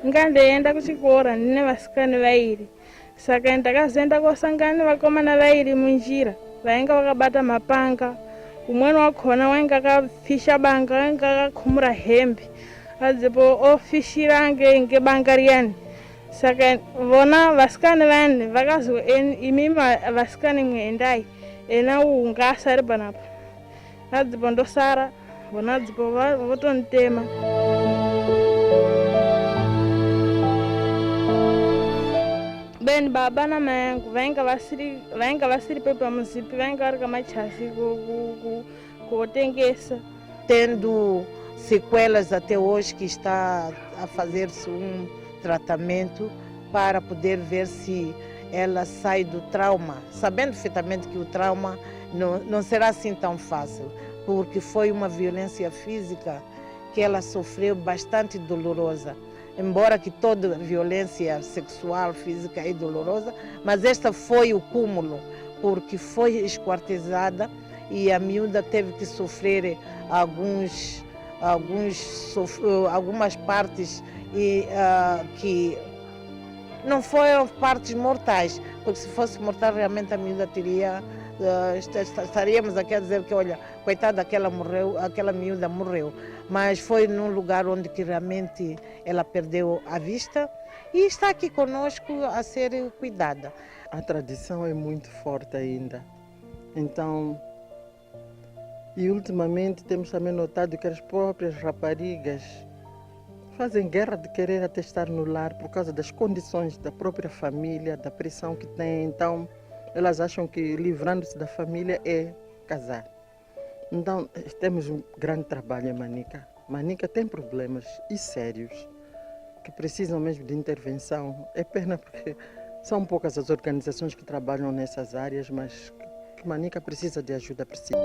Speaker 12: Ngandeenda kuchikora nine vasikani vairi. Saka ndakazenda kosangana vakomana vairi munjira. Vainga vakabata mapanga. Umweni wakhona wainga akafisha banga, wainga akakhumura hembe. Adzipo ofishira ngebanga riyani. Saka vona vasikani vane vakazi imima vasikani mweendai. Ena unga asari panapa. Adzipo ndosara. Vona adzipo votonitema. Ben baba na mangu vainga vasiri pepa muzipi vainga vari kamachasi kutengesa.
Speaker 13: Tendo sequelas até hoje, que está a fazer-se um tratamento para poder ver se ela sai do trauma, sabendo perfeitamente que o trauma não será assim tão fácil, porque foi uma violência física que ela sofreu bastante dolorosa. Embora que toda violência sexual, física é dolorosa, mas esta foi o cúmulo, porque foi esquartejada e a miúda teve que sofrer algumas partes que não foram partes mortais, porque se fosse mortal realmente a miúda teria, estaríamos aqui a dizer que, olha, coitada, aquela miúda morreu. Mas foi num lugar onde que realmente ela perdeu a vista e está aqui conosco a ser cuidada.
Speaker 14: A tradição é muito forte ainda. Então, e ultimamente temos também notado que as próprias raparigas fazem guerra de querer até estar no lar por causa das condições da própria família, da pressão que têm. Então, elas acham que livrando-se da família é casar. Então, temos um grande trabalho em Manica. Manica tem problemas e sérios que precisam mesmo de intervenção. É pena porque são poucas as organizações que trabalham nessas áreas, mas que Manica precisa de ajuda, precisa.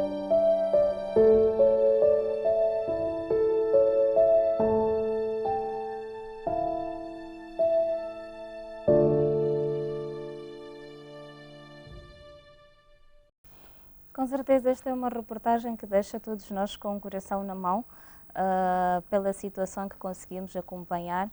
Speaker 1: Com certeza esta é uma reportagem que deixa todos nós com o coração na mão, pela situação que conseguimos acompanhar,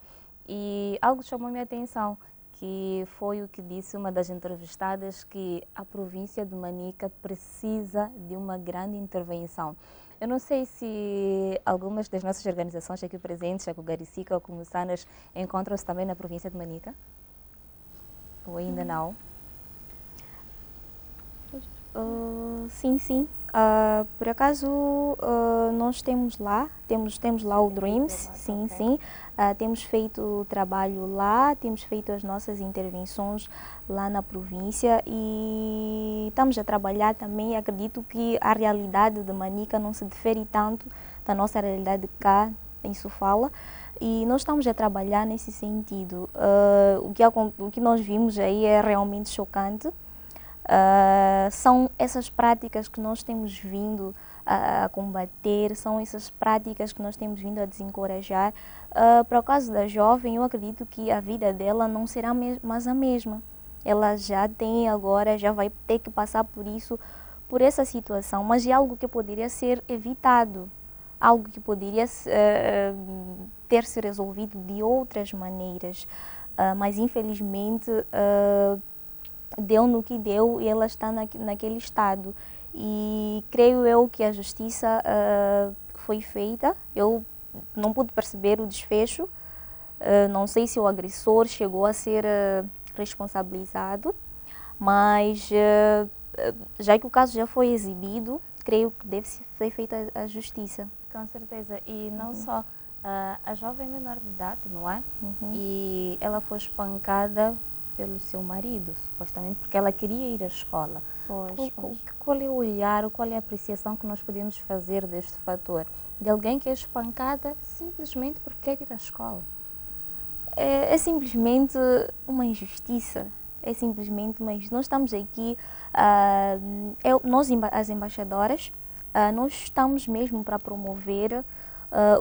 Speaker 1: e algo chamou minha atenção, que foi o que disse uma das entrevistadas, que a província de Manica precisa de uma grande intervenção. Eu não sei se algumas das nossas organizações aqui presentes, a Garicica ou como Sanas, encontram-se também na província de Manica? Ou ainda não?
Speaker 2: Sim. Por acaso nós temos lá o Dreams, sim. Temos feito trabalho lá, temos feito as nossas intervenções lá na província e estamos a trabalhar também. Acredito que a realidade de Manica não se difere tanto da nossa realidade cá em Sofala. E nós estamos a trabalhar nesse sentido. O que nós vimos aí é realmente chocante. São essas práticas que nós temos vindo a combater, são essas práticas que nós temos vindo a desencorajar. Para o caso da jovem, eu acredito que a vida dela não será mais a mesma. Ela já tem agora, já vai ter que passar por isso, por essa situação, mas é algo que poderia ser evitado, algo que poderia ter se resolvido de outras maneiras, mas infelizmente deu no que deu e ela está naquele estado. E creio eu que a justiça foi feita. Eu não pude perceber o desfecho. Não sei se o agressor chegou a ser responsabilizado, mas já que o caso já foi exibido, creio que deve ser feita a justiça.
Speaker 1: Com certeza. E não só a jovem menor de idade, não é? E ela foi espancada pelo seu marido, supostamente, porque ela queria ir à escola. Qual é o olhar, qual é a apreciação que nós podemos fazer deste fator? De alguém que é espancada simplesmente porque quer ir à escola.
Speaker 2: É simplesmente uma injustiça. É simplesmente uma injustiça. Nós estamos aqui, nós as embaixadoras, nós estamos mesmo para promover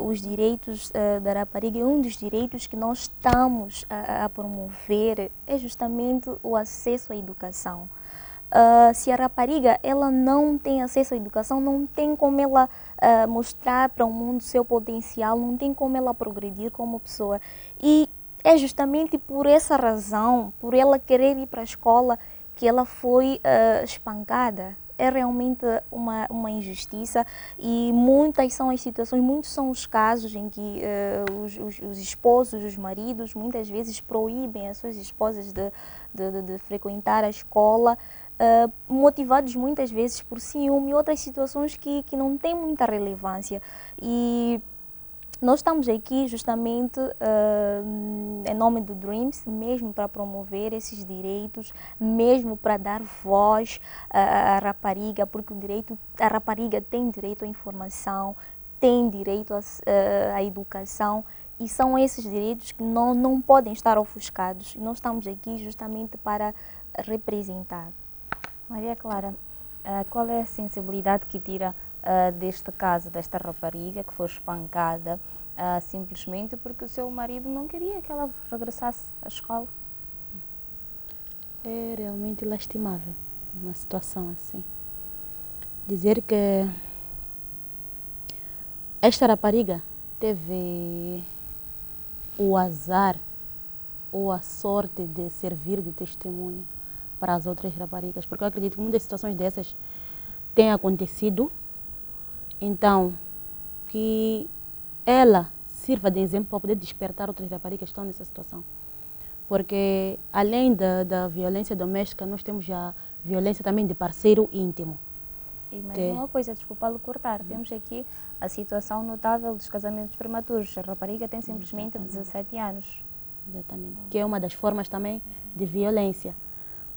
Speaker 2: os direitos da rapariga, e um dos direitos que nós estamos a promover é justamente o acesso à educação. Se a rapariga ela não tem acesso à educação, não tem como ela mostrar para o mundo o seu potencial, não tem como ela progredir como pessoa. E é justamente por essa razão, por ela querer ir para a escola, que ela foi espancada. É realmente uma injustiça, e muitas são as situações, muitos são os casos em que os esposos, os maridos, muitas vezes proíbem as suas esposas de frequentar a escola, motivados muitas vezes por ciúme e outras situações que não têm muita relevância. E nós estamos aqui justamente em nome do Dreams, mesmo para promover esses direitos, mesmo para dar voz à rapariga, porque a rapariga tem direito à informação, tem direito à educação, e são esses direitos que não podem estar ofuscados. E nós estamos aqui justamente para representar.
Speaker 1: Maria Clara, qual é a sensibilidade que tira deste caso, desta rapariga que foi espancada simplesmente porque o seu marido não queria que ela regressasse à escola?
Speaker 3: É realmente lastimável uma situação assim. Dizer que esta rapariga teve o azar ou a sorte de servir de testemunha para as outras raparigas, porque eu acredito que muitas situações dessas têm acontecido. Então, que ela sirva de exemplo para poder despertar outras raparigas que estão nessa situação. Porque, além da violência doméstica, nós temos a violência também de parceiro íntimo.
Speaker 1: E mais uma coisa, desculpa-lhe cortar, temos aqui a situação notável dos casamentos prematuros. A rapariga tem simplesmente 17 anos.
Speaker 3: Exatamente. Que é uma das formas também de violência.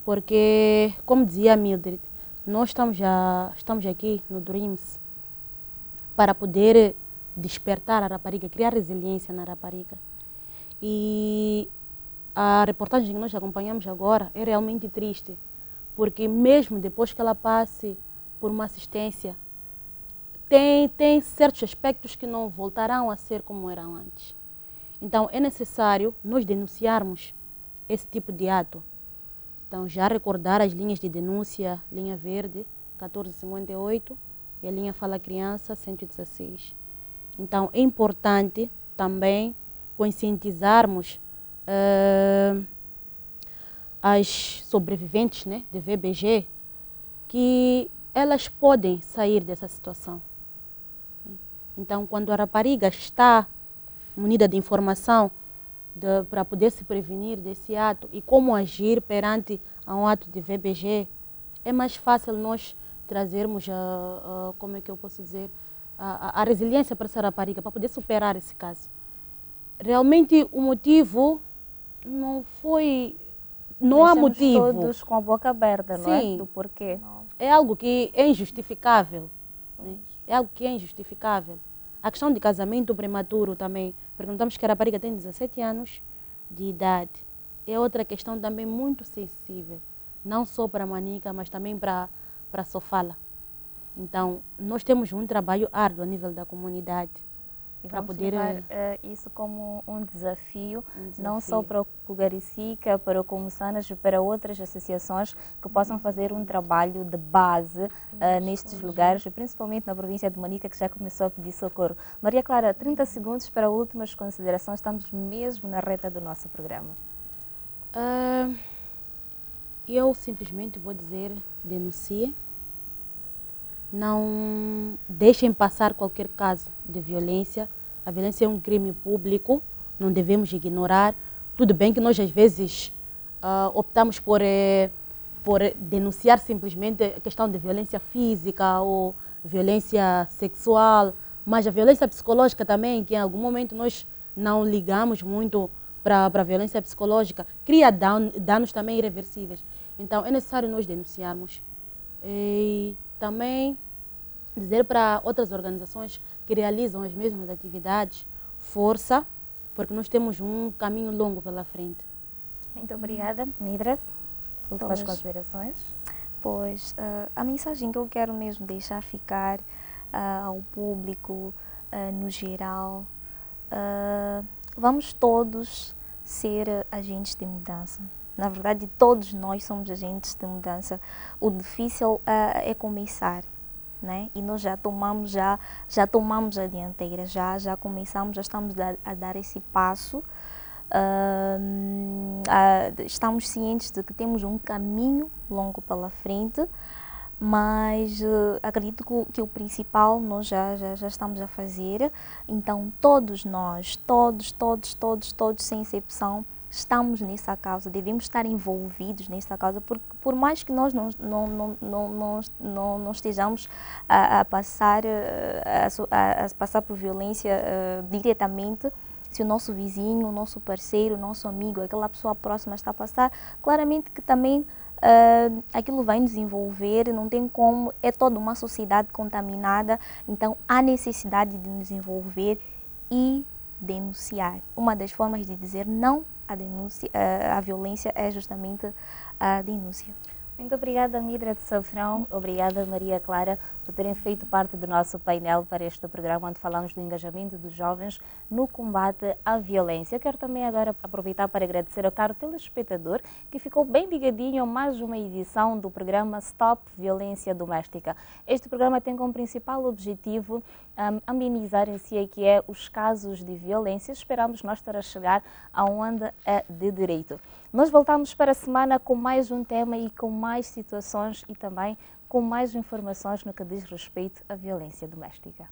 Speaker 3: Porque, como dizia a Mildred, nós estamos aqui no Dreams para poder despertar a rapariga, criar resiliência na rapariga. E a reportagem que nós acompanhamos agora é realmente triste, porque mesmo depois que ela passe por uma assistência, tem certos aspectos que não voltarão a ser como eram antes. Então é necessário nós denunciarmos esse tipo de ato. Então já recordar as linhas de denúncia, linha verde 1458 e a linha Fala Criança 116. Então é importante também conscientizarmos as sobreviventes, né, de VBG, que elas podem sair dessa situação. Então, quando a rapariga está munida de informação para poder se prevenir desse ato e como agir perante um ato de VBG, é mais fácil nós trazermos, como é que eu posso dizer, a resiliência para essa rapariga, para poder superar esse caso. Realmente o motivo não foi... Não há motivo.
Speaker 1: Todos com a boca aberta, não é? Do porquê.
Speaker 3: É algo que é injustificável. Né? É algo que é injustificável. A questão de casamento prematuro também. Perguntamos que a rapariga tem 17 anos de idade. É outra questão também muito sensível. Não só para a Manica, mas também para a Sofala. Então, nós temos um trabalho árduo a nível da comunidade.
Speaker 1: E vamos poder levar isso como um desafio, não só para o Cugaricica, para o Comussanas e para outras associações que possam fazer um trabalho de base nestes lugares, principalmente na província de Manica, que já começou a pedir socorro. Maria Clara, 30 segundos para últimas considerações, estamos mesmo na reta do nosso programa.
Speaker 3: Eu simplesmente vou dizer, denuncie. Não deixem passar qualquer caso de violência. A violência é um crime público, não devemos ignorar. Tudo bem que nós às vezes optamos por denunciar simplesmente a questão de violência física ou violência sexual Mas a violência psicológica também, que em algum momento nós não ligamos muito para a violência psicológica, cria danos também irreversíveis. Então, é necessário nós denunciarmos. E também dizer para outras organizações que realizam as mesmas atividades, força, porque nós temos um caminho longo pela frente.
Speaker 1: Muito obrigada, Midra. Últimas considerações?
Speaker 2: Pois, a mensagem que eu quero mesmo deixar ficar ao público, no geral, vamos todos ser agentes de mudança. Na verdade, todos nós somos agentes de mudança. O difícil é começar, né? E nós já tomamos a dianteira, já começamos, já estamos a dar esse passo. Estamos cientes de que temos um caminho longo pela frente, mas acredito que o principal nós já estamos a fazer. Então todos nós, todos, sem exceção, estamos nessa causa, devemos estar envolvidos nessa causa, porque por mais que nós não estejamos a passar por violência diretamente, se o nosso vizinho, o nosso parceiro, o nosso amigo, aquela pessoa próxima está a passar, claramente que também aquilo vai nos envolver, não tem como, é toda uma sociedade contaminada, então há necessidade de nos envolver e denunciar. Uma das formas de dizer não à violência é justamente a denúncia.
Speaker 1: Muito obrigada, Midra de Safrão. Obrigada, Maria Clara, por terem feito parte do nosso painel para este programa, onde falamos do engajamento dos jovens no combate à violência. Eu quero também agora aproveitar para agradecer ao caro telespectador que ficou bem ligadinho a mais uma edição do programa Stop Violência Doméstica. Este programa tem como principal objetivo amenizar em si que é os casos de violência. Esperamos nós estar a chegar aonde é de direito. Nós voltamos para a semana com mais um tema e com mais situações e também com mais informações no que diz respeito à violência doméstica.